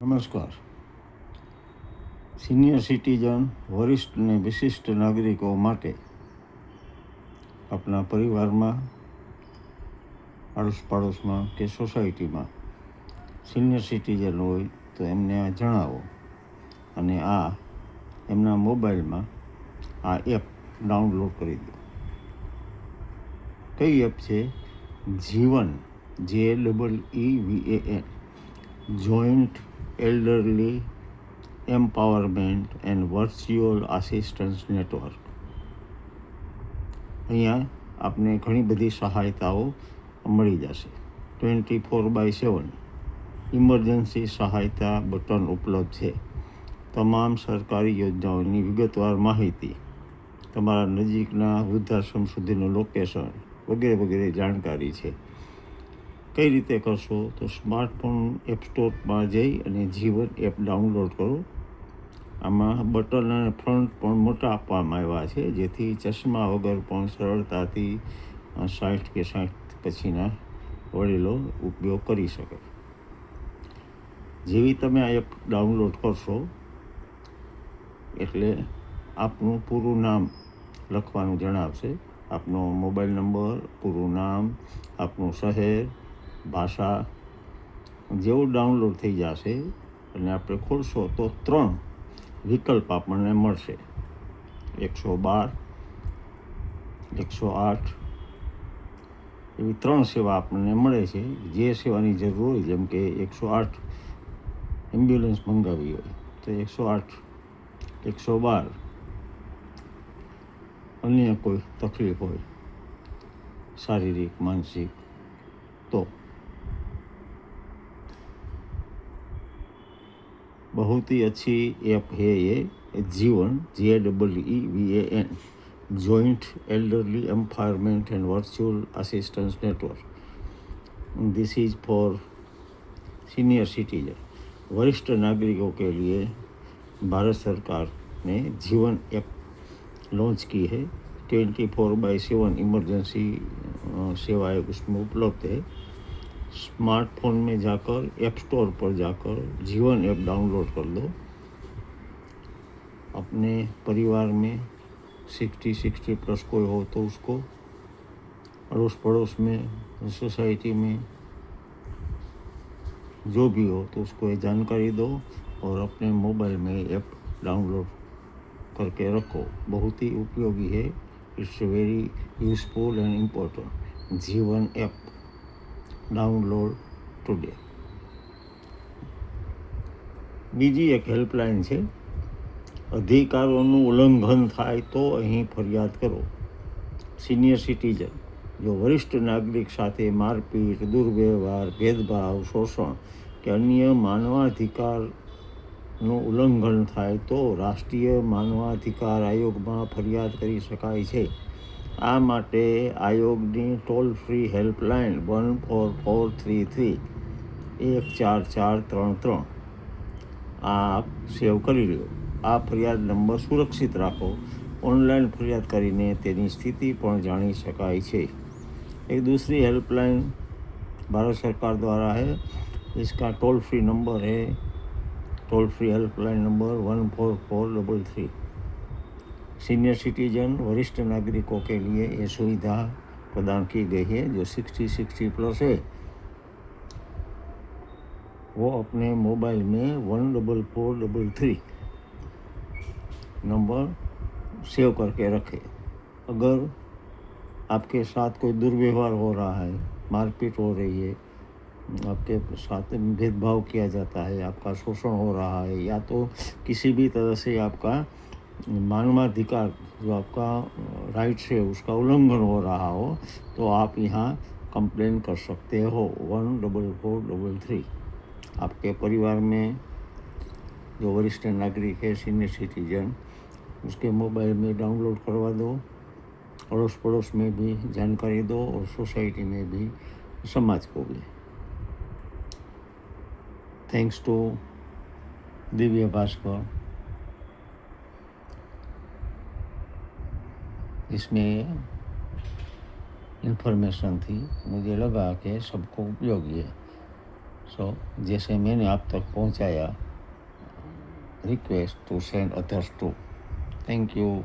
નમસ્કાર. Senior citizen વરિષ્ઠ અને વિશિષ્ટ નાગરિકો માટે આપણા પરિવારમાં, આડોશ પાડોશમાં કે સોસાયટીમાં સિનિયર સિટીઝન હોય તો એમને આ જણાવો અને આ એમના મોબાઈલમાં આ એપ ડાઉનલોડ કરી દો. કઈ એપ છે? જીવન, JEEVAN, joint elderly empowerment and virtual assistance network. અહીંયા આપને ઘણી બધી સહાયતાઓ મળી જશે. 24/7 ઇમરજન્સી સહાયતા બટન ઉપલબ્ધ છે. તમામ સરકારી યોજનાઓની વિગતવાર માહિતી, તમારા નજીકના વૃદ્ધાશ્રમ સુધીનું લોકેશન વગેરે વગેરે જાણકારી છે. કઈ રીતે કરશો? તો સ્માર્ટફોન એપ સ્ટોરમાં જઈ અને જીવન એપ ડાઉનલોડ કરો. આમાં બટન અને ફ્રન્ટ પણ મોટા આપવામાં આવ્યા છે, જેથી ચશ્મા વગર પણ સરળતાથી 60 કે 60 પછીના વડીલો ઉપયોગ કરી શકે. જેવી તમે આ એપ ડાઉનલોડ કરશો એટલે આપનું પૂરું નામ લખવાનું જણાવશે. આપનો મોબાઈલ નંબર, પૂરું નામ, આપનું શહેર, ભાષા. જેવું ડાઉનલોડ થઈ જશે અને આપણે ખોલશો તો 3 વિકલ્પ આપણને મળશે: 112, 108 એવી 3 સેવા આપણને મળે છે. જે સેવાની જરૂર હોય, જેમ કે 108 એમ્બ્યુલન્સ મંગાવી હોય તો 108, 112 અન્ય કોઈ તકલીફ હોય, શારીરિક, માનસિક, તો बहुत ही अच्छी ऐप है ये जीवन, JEEVAN, joint elderly empowerment and virtual assistance network. This is for senior citizen. वरिष्ठ नागरिकों के लिए भारत सरकार ने जीवन ऐप लॉन्च की है. 24/7 इमरजेंसी सेवाएं उसमें उपलब्ध है. स्मार्टफोन में जाकर ऐप स्टोर पर जाकर जीवन ऐप डाउनलोड कर लो. अपने परिवार में 60 प्लस कोई हो तो उसको, अड़ोस पड़ोस में, सोसाइटी में जो भी हो तो उसको ये जानकारी दो और अपने मोबाइल में ऐप डाउनलोड करके रखो. बहुत ही उपयोगी है. It's very useful and important. जीवन ऐप ડાઉનલોડ ટુડે. બીજી એક હેલ્પલાઇન છે. અધિકારોનું ઉલ્લંઘન થાય તો અહીં ફરિયાદ કરો. સિનિયર સિટીઝન જો વરિષ્ઠ નાગરિક સાથે મારપીટ, દુર્વ્યવહાર, ભેદભાવ, શોષણ કે અન્ય માનવાધિકારનું ઉલ્લંઘન થાય તો રાષ્ટ્રીય માનવાધિકાર આયોગમાં ફરિયાદ કરી શકાય છે. આ માટે આયોગની ટોલ ફ્રી હેલ્પલાઇન 14433 14433 આપ સેવ કરી લો. આ ફરિયાદ નંબર સુરક્ષિત રાખો. ઓનલાઈન ફરિયાદ કરીને તેની સ્થિતિ પણ જાણી શકાય છે. एक दूसरी हेल्पलाइन भारत सरकार द्वारा है. इसका टोल फ्री नंबर है, toll free helpline number 14433. Senior citizen वरिष्ठ नागरिकों के लिए ये सुविधा प्रदान की गई है. जो 60 प्लस है वो अपने मोबाइल में 14433 नंबर सेव करके रखे. अगर आपके साथ कोई दुर्व्यवहार हो रहा है, मारपीट हो रही है, आपके साथ भेदभाव किया जाता है, आपका शोषण हो रहा है, या तो किसी भी तरह से आपका मानवाधिकार जो आपका राइट्स है उसका उल्लंघन हो रहा हो, तो आप यहाँ कंप्लेन कर सकते हो. 14433. आपके परिवार में जो वरिष्ठ नागरिक है, सीनियर सिटीजन, उसके मोबाइल में डाउनलोड करवा दो. अड़ोस पड़ोस में भी जानकारी दो और सोसाइटी में भी, समाज को भी. Thanks to Divya Bhaskar. इसमें इन्फॉर्मेशन थी, मुझे लगा कि सबको उपयोगी है. सो जैसे मैंने आप तक पहुंचाया, request to send others too. Thank you.